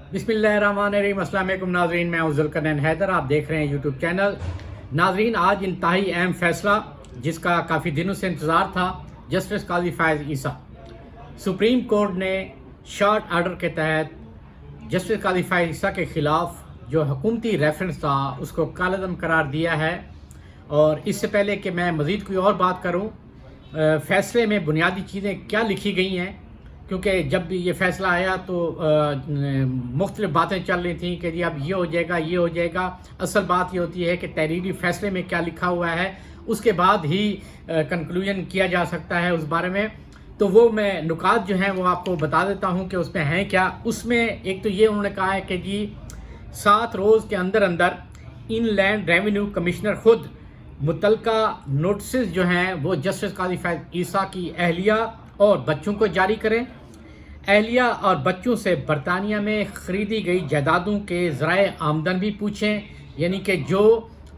बिस्मिल्लाहिर्रहमानिर्रहीम। अस्सलाम वालेकुम नाज़रीन, मैं हूं ज़ुल्करनैन हैदर। आप देख रहे हैं यूट्यूब चैनल। नाज़रीन, आज इंतहाई अहम फैसला जिसका काफ़ी दिनों से इंतज़ार था, जस्टिस काज़ी फ़ायज़ ईसा सुप्रीम कोर्ट ने शॉर्ट आर्डर के तहत जस्टिस काज़ी फ़ायज़ ईसा के ख़िलाफ़ जो हुकूमती रेफरेंस था उसको कालअदम करार दिया है। और इससे पहले कि मैं मज़ीद कोई और बात करूँ, फ़ैसले में बुनियादी चीज़ें क्या लिखी गई हैं, क्योंकि जब भी ये फ़ैसला आया तो मुख्तलिफ़ बातें चल रही थी कि जी अब ये हो जाएगा, ये हो जाएगा। असल बात ये होती है कि तहरीरी फ़ैसले में क्या लिखा हुआ है उसके बाद ही कंक्लूजन किया जा सकता है उस बारे में। तो वो मैं नुकात जो हैं वो आपको बता देता हूँ कि उसमें हैं क्या। उसमें एक तो ये उन्होंने कहा है कि जी 7 रोज़ के अंदर अंदर इनलैंड रेवेन्यू कमिश्नर खुद मुतलका नोटिस जो हैं वो जस्टिस काज़ी फ़ायज़ ईसा की अहलिया और बच्चों को जारी करें। अहलिया और बच्चों से बरतानिया में ख़रीदी गई जायदादों के ज़राए आमदन भी पूछें, यानी कि जो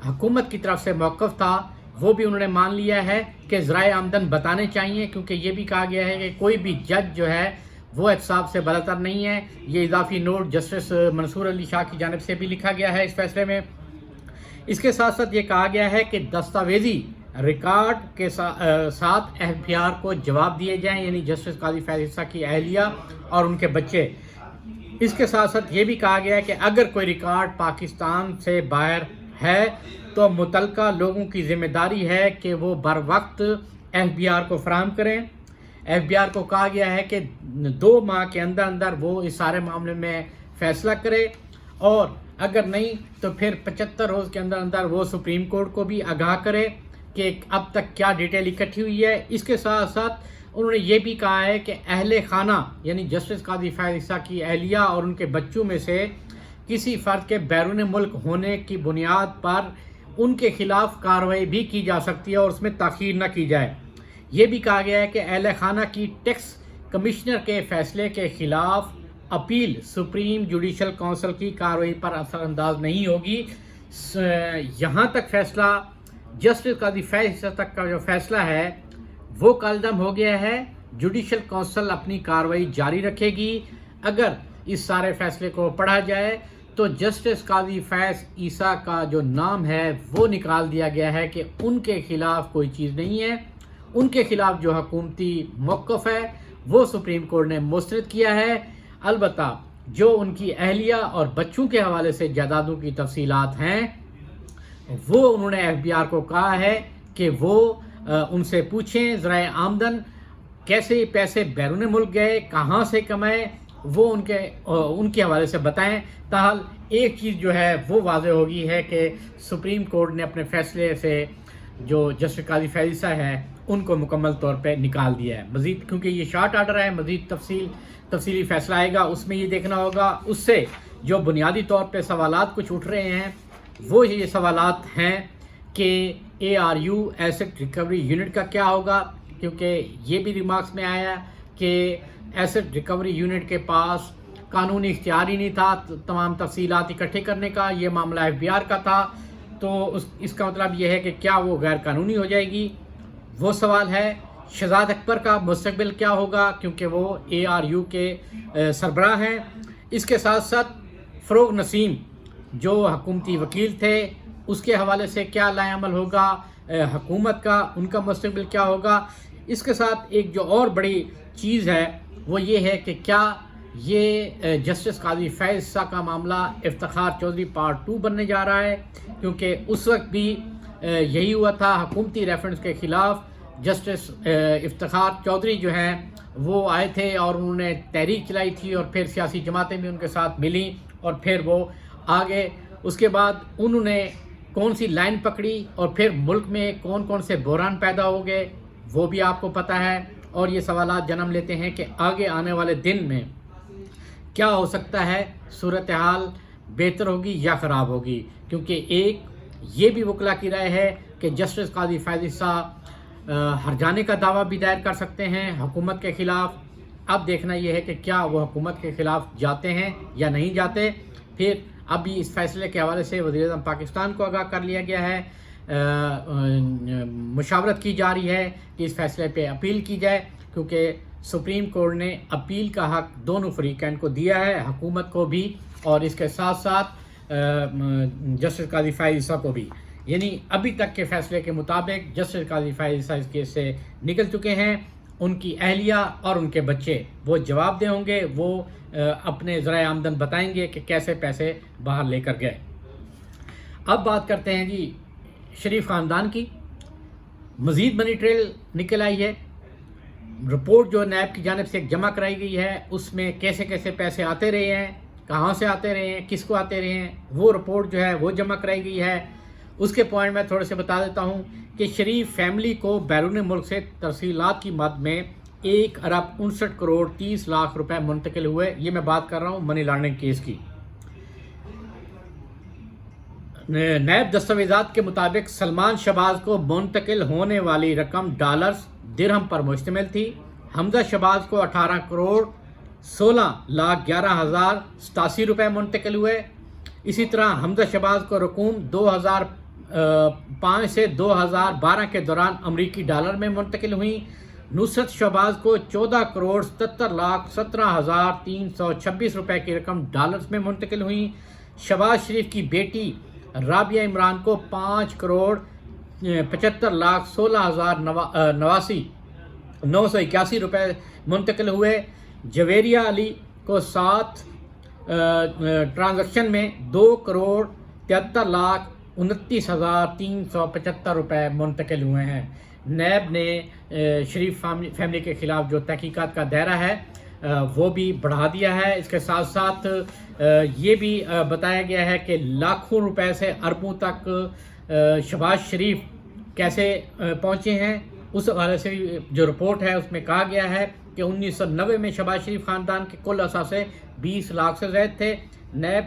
हुकूमत की तरफ से मौक़िफ़ था वो भी उन्होंने मान लिया है कि ज़राए आमदन बताने चाहिए, क्योंकि ये भी कहा गया है कि कोई भी जज जो है वो एहतसाब से बरतर नहीं है। ये इजाफी नोट जस्टिस मंसूर अली शाह की जानिब से भी लिखा गया है इस फैसले में। इसके साथ साथ ये कहा गया है कि दस्तावेजी रिकॉर्ड के साथ एफबीआर को जवाब दिए जाएं, यानी जस्टिस काज़ी फ़ायज़ ईसा की अहलिया और उनके बच्चे। इसके साथ साथ ये भी कहा गया है कि अगर कोई रिकॉर्ड पाकिस्तान से बाहर है तो मुतलका लोगों की ज़िम्मेदारी है कि वो बर वक्त एफबीआर को फराहम करें। एफबीआर को कहा गया है कि 2 माह के अंदर अंदर वो इस सारे मामले में फ़ैसला करे, और अगर नहीं तो फिर 75 रोज़ के अंदर अंदर वो सुप्रीम कोर्ट को भी आगाह करे कि अब तक क्या डिटेल इकट्ठी हुई है। इसके साथ साथ उन्होंने ये भी कहा है कि अहले खाना यानी जस्टिस काज़ी फ़ायज़ ईसा की अहलिया और उनके बच्चों में से किसी फ़र्द के बैरून मुल्क होने की बुनियाद पर उनके ख़िलाफ़ कार्रवाई भी की जा सकती है और उसमें ताख़ीर न की जाए। ये भी कहा गया है कि अहले खाना की टैक्स कमिश्नर के फ़ैसले के ख़िलाफ़ अपील सुप्रीम जुडिशल काउंसिल की कार्रवाई पर असरअंदाज नहीं होगी। यहाँ तक फ़ैसला जस्टिस काज़ी फ़ायज़ ईसा तक का जो फ़ैसला है वो कालअदम हो गया है। जुडिशल काउंसिल अपनी कार्रवाई जारी रखेगी। अगर इस सारे फ़ैसले को पढ़ा जाए तो जस्टिस काज़ी फ़ायज़ ईसा का जो नाम है वो निकाल दिया गया है कि उनके ख़िलाफ़ कोई चीज़ नहीं है। उनके ख़िलाफ़ जो हुकूमती मौक़िफ़ है वो सुप्रीम कोर्ट ने मुस्तरद किया है। अलबत्ता जो उनकी अहलिया और बच्चों के हवाले से जायदादों की तफसीलात हैं वो उन्होंने एफबीआर को कहा है कि वो उनसे पूछें ज़राए आमदन, कैसे पैसे बैरून मुल्क गए, कहाँ से कमाए, वो उनके हवाले से बताएं। ताहल एक चीज़ जो है वो वाज़ेह होगी है कि सुप्रीम कोर्ट ने अपने फ़ैसले से जो जस्टिस काज़ी फ़ायज़ ईसा है उनको मुकम्मल तौर पे निकाल दिया है। मज़ीद क्योंकि ये शॉर्ट आर्डर है, मज़ीद तफसीली फ़ैसला आएगा, उसमें ये देखना होगा। उससे जो बुनियादी तौर पे सवालात कुछ उठ रहे हैं वो ये सवालात हैं कि ARU एसेट रिकवरी यूनिट का क्या होगा, क्योंकि ये भी रिमार्क्स में आया कि एसेट रिकवरी यूनिट के पास कानूनी इख्तियार ही नहीं था तमाम तफसीलात इकट्ठे करने का। ये मामला एफबीआर का था, तो इसका मतलब ये है कि क्या वो गैर कानूनी हो जाएगी, वो सवाल है। शहजाद अकबर का मुस्तकबिल क्या होगा, क्योंकि वो ARU के सरबराह हैं। इसके साथ साथ फ़रोग़ नसीम जो हुकूमती वकील थे उसके हवाले से क्या लाएअमल होगा, हुकूमत का उनका मुस्तकबिल क्या होगा। इसके साथ एक जो और बड़ी चीज़ है वो ये है कि क्या ये जस्टिस काज़ी फ़ायज़ ईसा का मामला इफ्तिखार चौधरी पार्ट 2 बनने जा रहा है, क्योंकि उस वक्त भी यही हुआ था। हुकूमती रेफरेंस के ख़िलाफ़ जस्टिस इफ्तिखार चौधरी जो हैं वो आए थे और उन्होंने तहरीक चलाई थी और फिर सियासी जमातें भी उनके साथ मिली और फिर वो आगे उसके बाद उन्होंने कौन सी लाइन पकड़ी और फिर मुल्क में कौन कौन से बहरान पैदा हो गए वो भी आपको पता है। और ये सवालात जन्म लेते हैं कि आगे आने वाले दिन में क्या हो सकता है, सूरत हाल बेहतर होगी या ख़राब होगी। क्योंकि एक ये भी वकला की राय है कि जस्टिस काज़ी फ़ायज़ ईसा हर्जाने का दावा भी दायर कर सकते हैं हुकूमत के ख़िलाफ़। अब देखना यह है कि क्या वो हुकूमत के ख़िलाफ़ जाते हैं या नहीं जाते। फिर अभी इस फैसले के हवाले से वज़ीर-ए-आज़म पाकिस्तान को आगाह कर लिया गया है। मुशावरत की जा रही है कि इस फैसले पे अपील की जाए, क्योंकि سپریم کورٹ نے اپیل کا حق دونوں فریقین کو دیا ہے، حکومت کو بھی اور اس کے ساتھ ساتھ جسٹس قاضی فائز عیسیٰ کو بھی. یعنی ابھی تک کے فیصلے کے مطابق جسٹس قاضی فائز عیسیٰ اس کیس سے نکل چکے ہیں. ان کی اہلیہ اور ان کے بچے وہ جواب دہ ہوں گے، وہ اپنے ذرائع آمدن بتائیں گے کہ کیسے پیسے باہر لے کر گئے. اب بات کرتے ہیں جی شریف خاندان کی. مزید منی ٹریل نکل آئی ہے. رپورٹ جو نیب کی جانب سے ایک جمع کرائی گئی ہے، اس میں کیسے کیسے پیسے آتے رہے ہیں، کہاں سے آتے رہے ہیں، کس کو آتے رہے ہیں، وہ رپورٹ جو ہے وہ جمع کرائی گئی ہے. اس کے پوائنٹ میں تھوڑے سے بتا دیتا ہوں کہ شریف فیملی کو بیرون ملک سے ترسیلات کی مد میں 1,59,30,00,000 روپے منتقل ہوئے. یہ میں بات کر رہا ہوں منی لانڈرنگ کیس کی. نیب دستاویزات کے مطابق سلمان شہباز کو منتقل ہونے والی رقم ڈالرز درہم پر مشتمل تھی. حمزہ شہباز کو 18,16,11,087 روپے منتقل ہوئے. اسی طرح حمزہ شہباز کو رقوم 2005 سے 2012 کے دوران امریکی ڈالر میں منتقل ہوئیں. نصرت شہباز کو 14,77,17,326 روپے کی رقم ڈالرز میں منتقل ہوئیں. شہباز شریف کی بیٹی رابعہ عمران کو 5,75,16,981 روپے منتقل ہوئے. جویریہ علی کو 7 ٹرانزیکشن میں 2,73,29,375 روپے منتقل ہوئے ہیں. نیب نے شریف فیملی کے خلاف جو تحقیقات کا دائرہ ہے وہ بھی بڑھا دیا ہے. اس کے ساتھ ساتھ یہ بھی بتایا گیا ہے کہ لاکھوں روپے سے اربوں تک شہباز شریف کیسے پہنچے ہیں. اس حوالے سے جو رپورٹ ہے اس میں کہا گیا ہے کہ 1990 میں شہباز شریف خاندان کے کل اثاثے 20 لاکھ سے زائد تھے. نیب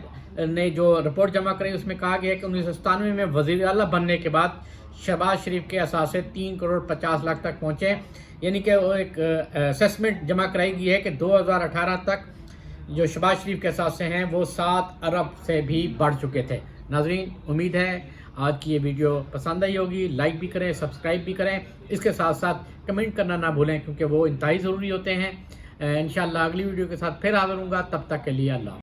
نے جو رپورٹ جمع کرائی اس میں کہا گیا ہے کہ 1997 میں وزیر اعلیٰ بننے کے بعد شہباز شریف کے اثاثے 3,50,00,000 تک پہنچے. یعنی کہ وہ ایک اسیسمنٹ جمع کرائی گئی ہے کہ 2018 تک جو شہباز شریف کے اثاثے ہیں وہ 7 ارب سے بھی بڑھ چکے تھے. ناظرین، امید ہے آج کی یہ ویڈیو پسند آئی ہوگی. لائک بھی کریں، سبسکرائب بھی کریں. اس کے ساتھ ساتھ کمنٹ کرنا نہ بھولیں کیونکہ وہ انتہائی ضروری ہوتے ہیں. انشاءاللہ اگلی ویڈیو کے ساتھ پھر حاضر ہوں گا. تب تک کے لیے اللہ.